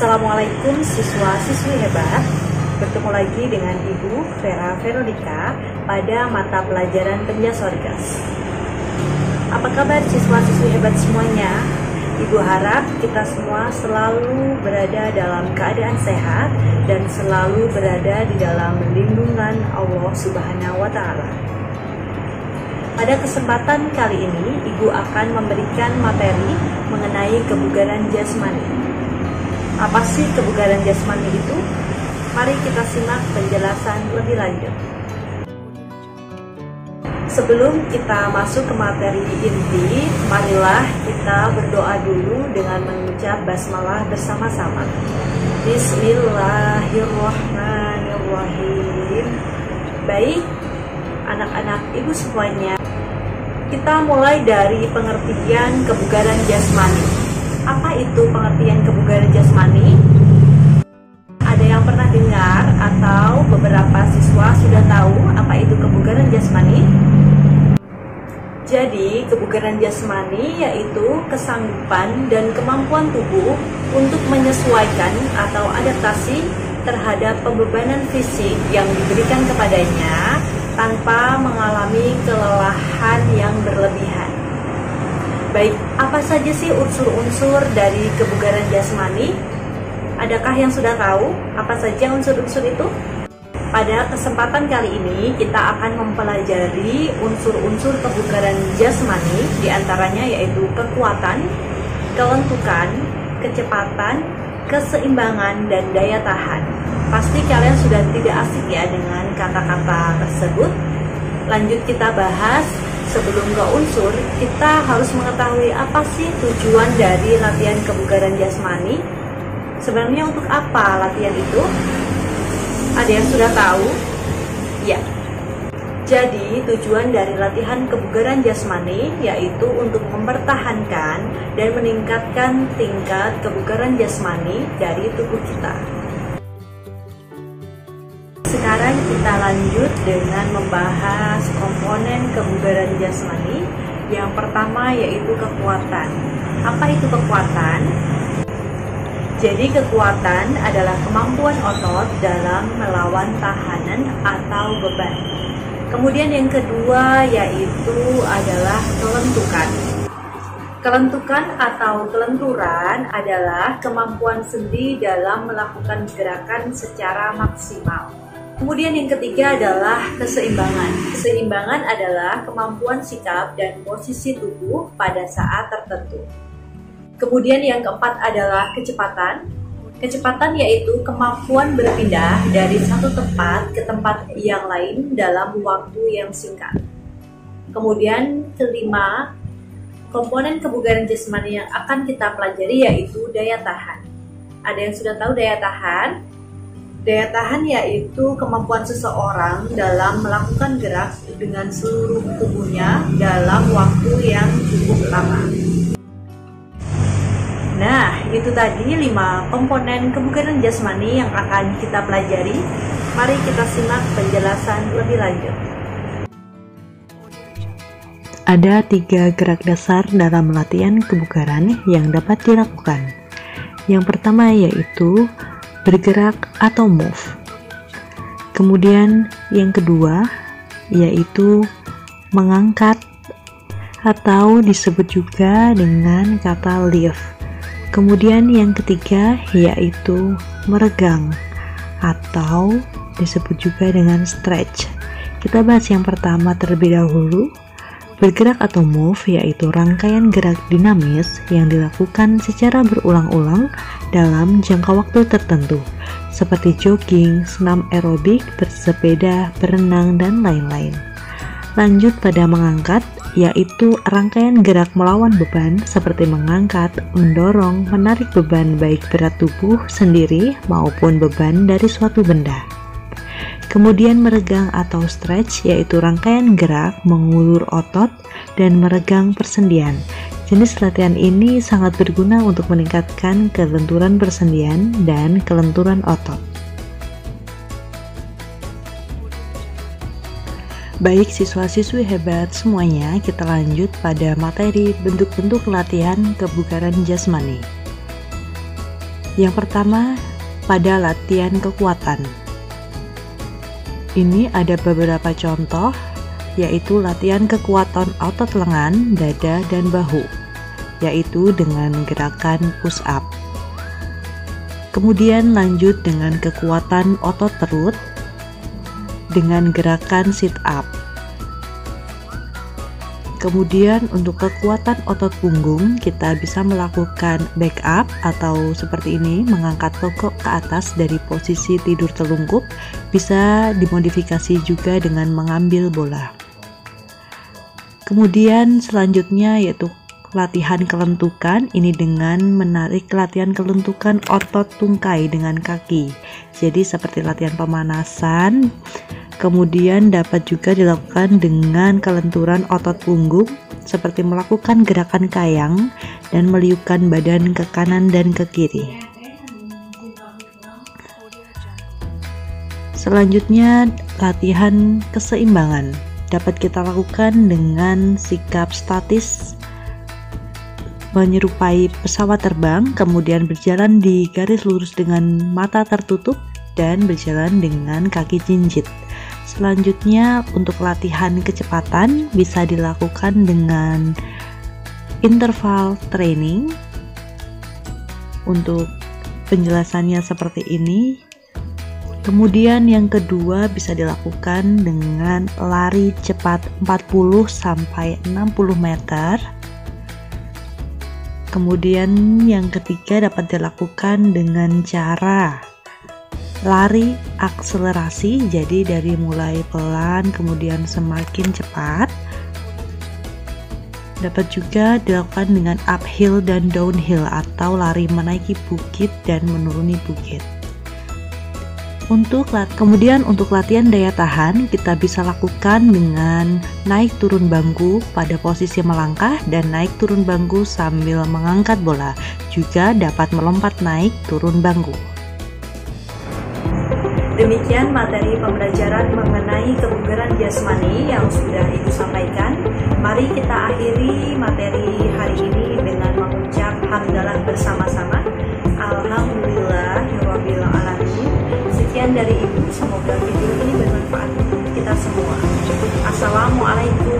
Assalamualaikum siswa-siswi hebat. Bertemu lagi dengan Ibu Vera Veronica pada mata pelajaran Penjasorgas. Apa kabar siswa-siswi hebat semuanya? Ibu harap kita semua selalu berada dalam keadaan sehat dan selalu berada di dalam lindungan Allah Subhanahu wa Ta'ala. Pada kesempatan kali ini, Ibu akan memberikan materi mengenai kebugaran jasmani. Apa sih kebugaran jasmani itu? Mari kita simak penjelasan lebih lanjut. Sebelum kita masuk ke materi inti, marilah kita berdoa dulu dengan mengucap basmalah bersama-sama. Bismillahirrahmanirrahim. Baik, anak-anak ibu semuanya, kita mulai dari pengertian kebugaran jasmani. Apa itu pengertian kebugaran jasmani? Ada yang pernah dengar atau beberapa siswa sudah tahu apa itu kebugaran jasmani? Jadi, kebugaran jasmani yaitu kesanggupan dan kemampuan tubuh untuk menyesuaikan atau adaptasi terhadap pembebanan fisik yang diberikan kepadanya tanpa mengalami kelelahan yang berlebihan. Baik, apa saja sih unsur-unsur dari kebugaran jasmani? Adakah yang sudah tahu apa saja unsur-unsur itu? Pada kesempatan kali ini kita akan mempelajari unsur-unsur kebugaran jasmani, diantaranya yaitu kekuatan, kelentukan, kecepatan, keseimbangan, dan daya tahan. Pasti kalian sudah tidak asing ya dengan kata-kata tersebut. Lanjut kita bahas. Sebelum ke unsur, kita harus mengetahui apa sih tujuan dari latihan kebugaran jasmani. Sebenarnya untuk apa latihan itu? Ada yang sudah tahu? Ya. Jadi, tujuan dari latihan kebugaran jasmani yaitu untuk mempertahankan dan meningkatkan tingkat kebugaran jasmani dari tubuh kita. Sekarang kita lanjut dengan membahas komponen kebugaran jasmani. Yang pertama yaitu kekuatan. Apa itu kekuatan? Jadi kekuatan adalah kemampuan otot dalam melawan tahanan atau beban. Kemudian yang kedua yaitu adalah kelentukan. Kelentukan atau kelenturan adalah kemampuan sendi dalam melakukan gerakan secara maksimal. Kemudian yang ketiga adalah keseimbangan. Keseimbangan adalah kemampuan sikap dan posisi tubuh pada saat tertentu. Kemudian yang keempat adalah kecepatan. Kecepatan yaitu kemampuan berpindah dari satu tempat ke tempat yang lain dalam waktu yang singkat. Kemudian kelima, komponen kebugaran jasmani yang akan kita pelajari yaitu daya tahan. Ada yang sudah tahu daya tahan? Daya tahan yaitu kemampuan seseorang dalam melakukan gerak dengan seluruh tubuhnya dalam waktu yang cukup lama. Nah, itu tadi 5 komponen kebugaran jasmani yang akan kita pelajari. Mari kita simak penjelasan lebih lanjut. Ada 3 gerak dasar dalam latihan kebugaran yang dapat dilakukan. Yang pertama yaitu bergerak atau move. Kemudian yang kedua yaitu mengangkat atau disebut juga dengan kata lift. Kemudian yang ketiga yaitu meregang atau disebut juga dengan stretch. Kita bahas yang pertama terlebih dahulu. Bergerak atau move yaitu rangkaian gerak dinamis yang dilakukan secara berulang-ulang dalam jangka waktu tertentu, seperti jogging, senam aerobik, bersepeda, berenang, dan lain-lain. Lanjut pada mengangkat, yaitu rangkaian gerak melawan beban seperti mengangkat, mendorong, menarik beban baik berat tubuh sendiri maupun beban dari suatu benda. Kemudian meregang atau stretch yaitu rangkaian gerak mengulur otot dan meregang persendian. Jenis latihan ini sangat berguna untuk meningkatkan kelenturan persendian dan kelenturan otot. Baik siswa-siswi hebat semuanya, kita lanjut pada materi bentuk-bentuk latihan kebugaran jasmani. Yang pertama, pada latihan kekuatan. Ini ada beberapa contoh, yaitu latihan kekuatan otot lengan, dada, dan bahu, yaitu dengan gerakan push up. Kemudian lanjut dengan kekuatan otot perut dengan gerakan sit up. Kemudian untuk kekuatan otot punggung, kita bisa melakukan back up atau seperti ini, mengangkat tongkok ke atas dari posisi tidur telungkup. Bisa dimodifikasi juga dengan mengambil bola. Kemudian selanjutnya yaitu latihan kelentukan, ini dengan menarik latihan kelentukan otot tungkai dengan kaki. Jadi seperti latihan pemanasan. Kemudian dapat juga dilakukan dengan kelenturan otot punggung seperti melakukan gerakan kayang dan meliupkan badan ke kanan dan ke kiri. Selanjutnya latihan keseimbangan dapat kita lakukan dengan sikap statis menyerupai pesawat terbang, kemudian berjalan di garis lurus dengan mata tertutup dan berjalan dengan kaki jinjit. Selanjutnya untuk latihan kecepatan bisa dilakukan dengan interval training. Untuk penjelasannya seperti ini. Kemudian yang kedua bisa dilakukan dengan lari cepat 40 sampai 60 meter. Kemudian yang ketiga dapat dilakukan dengan cara lari akselerasi, jadi dari mulai pelan kemudian semakin cepat. Dapat juga dilakukan dengan uphill dan downhill atau lari menaiki bukit dan menuruni bukit. Kemudian untuk latihan daya tahan, kita bisa lakukan dengan naik turun bangku pada posisi melangkah dan naik turun bangku sambil mengangkat bola. Juga dapat melompat naik turun bangku. Demikian materi pembelajaran mengenai kebugaran jasmani yang sudah Ibu sampaikan. Mari kita akhiri materi hari ini dengan mengucap hamdalah bersama-sama. Alhamdulillahirabbil alamin. Sekian dari Ibu, semoga video ini bermanfaat untuk kita semua. Assalamualaikum